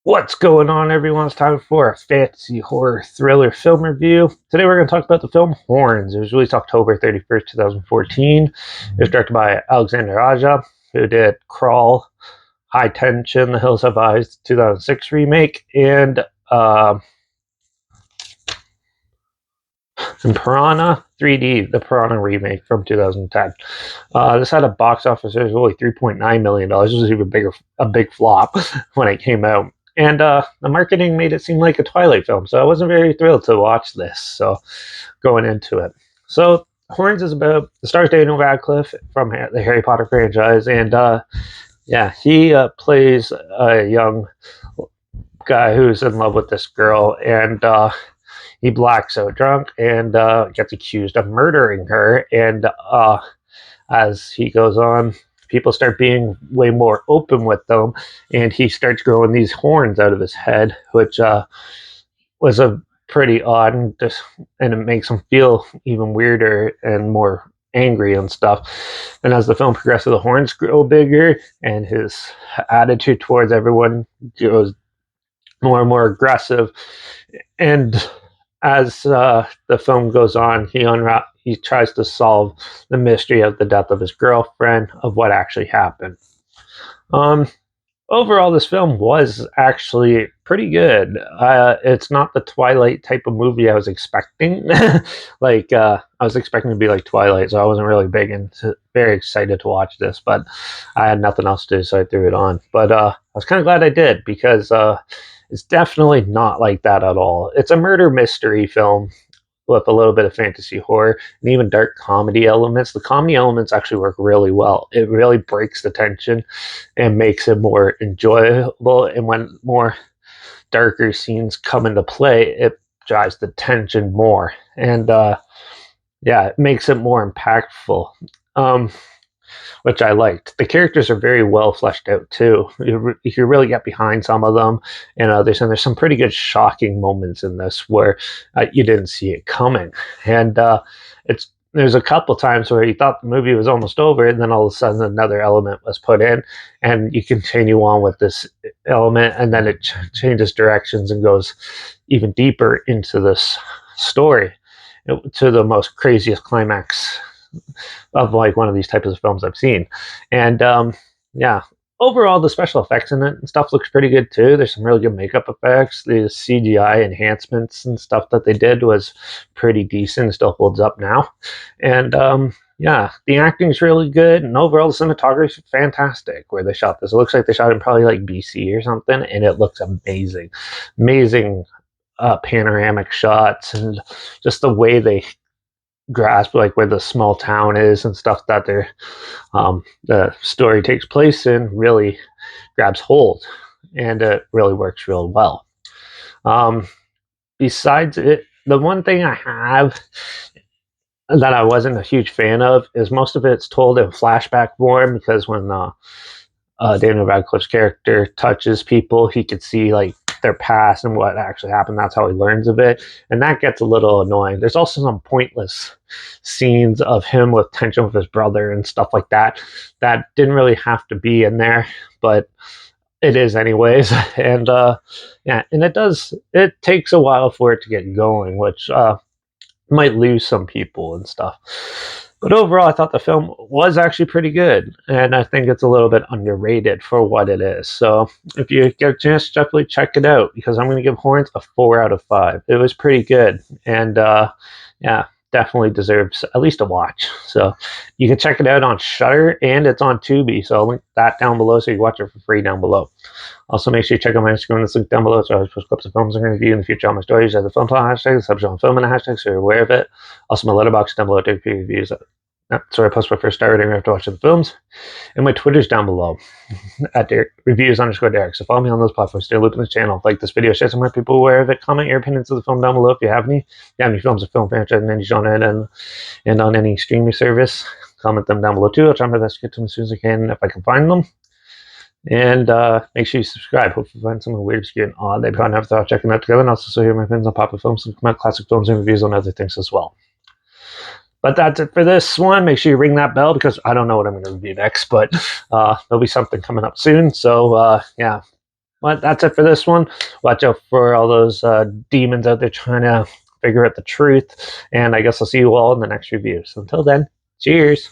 What's going on, everyone? It's time for a fantasy horror thriller film review. Today we're going to talk about the film Horns. It was released October 31st, 2014. It was directed by Alexander Aja, who did Crawl, High Tension, The Hills Have Eyes, 2006 remake, and Piranha 3D, the Piranha remake from 2010. This had a box office of only $3.9 million. This was even bigger, a big flop when it came out. And the marketing made it seem like a Twilight film, so I wasn't very thrilled to watch this. So going into it, so Horns is about the stars Daniel Radcliffe from the Harry Potter franchise, and he plays a young guy who's in love with this girl, and he blacks out drunk and gets accused of murdering her. And as he goes on, people start being way more open with them, and he starts growing these horns out of his head, which was a pretty odd, and it makes him feel even weirder and more angry and stuff. And as the film progresses, the horns grow bigger, and his attitude towards everyone goes more and more aggressive. And as the film goes on, he tries to solve the mystery of the death of his girlfriend, of what actually happened. Um, Overall, this film was actually pretty good. It's not the Twilight type of movie I was expecting. I was expecting to be like Twilight, so I wasn't really very excited to watch this. But I had nothing else to do, so I threw it on. But I was kind of glad I did, because it's definitely not like that at all. It's a murder mystery film with a little bit of fantasy horror and even dark comedy elements. The comedy elements actually work really well. It really breaks the tension and makes it more enjoyable. And when more darker scenes come into play, it drives the tension more. And it makes it more impactful. Which I liked. The characters are very well fleshed out too. You really get behind some of them and others, and there's some pretty good shocking moments in this where you didn't see it coming. And there's a couple times where you thought the movie was almost over, and then all of a sudden another element was put in, and you continue on with this element, and then it changes directions and goes even deeper into this story to the most craziest climax of like one of these types of films I've seen. And overall, the special effects in it and stuff looks pretty good too. There's some really good makeup effects. The CGI enhancements and stuff that they did was pretty decent. It still holds up now. And the acting is really good, and overall the cinematography is fantastic. Where they shot this, it looks like they shot it in probably like BC or something, and it looks amazing panoramic shots, and just the way they grasp like where the small town is and stuff that the story takes place in really grabs hold, and it really works real well. Um, Besides it, the one thing I have that I wasn't a huge fan of is most of it's told in flashback form, because when Daniel Radcliffe's character touches people, he could see like their past and what actually happened. That's how he learns of it, and that gets a little annoying. There's also some pointless scenes of him with tension with his brother and stuff like that that didn't really have to be in there, but it is anyways. And and it takes a while for it to get going, which might lose some people and stuff. But overall, I thought the film was actually pretty good, and I think it's a little bit underrated for what it is. So if you get a chance, definitely check it out, because I'm going to give Horns a 4 out of 5. It was pretty good, and definitely deserves at least a watch. So you can check it out on Shudder, and it's on Tubi. So I'll link that down below so you can watch it for free down below. Also, make sure you check out my Instagram. This link down below. So I always post clips of films I'm going to review in the future on my stories. As the film plot hashtag, the subject on film and the hashtag, so you're aware of it. Also, my letterbox down below to reviews. That's where I post my first star rating after watching the films. And my Twitter's down below at reviews_Derek. So follow me on those platforms. Stay looped in the channel. Like this video, share some more people aware of it. Comment your opinions of the film down below if you have any. If you have any films or film franchise in any genre and on any streaming service, comment them down below too. I'll try my best to get to them as soon as I can if I can find them. And make sure you subscribe. Hopefully find something weird, obscure, and odd. They probably never thought of checking out together. And also hear my opinions on popular films, some classic films, and reviews on other things as well. But that's it for this one. Make sure you ring that bell, because I don't know what I'm going to review next, but there'll be something coming up soon. So But that's it for this one. Watch out for all those demons out there trying to figure out the truth. And I guess I'll see you all in the next review. So until then, cheers.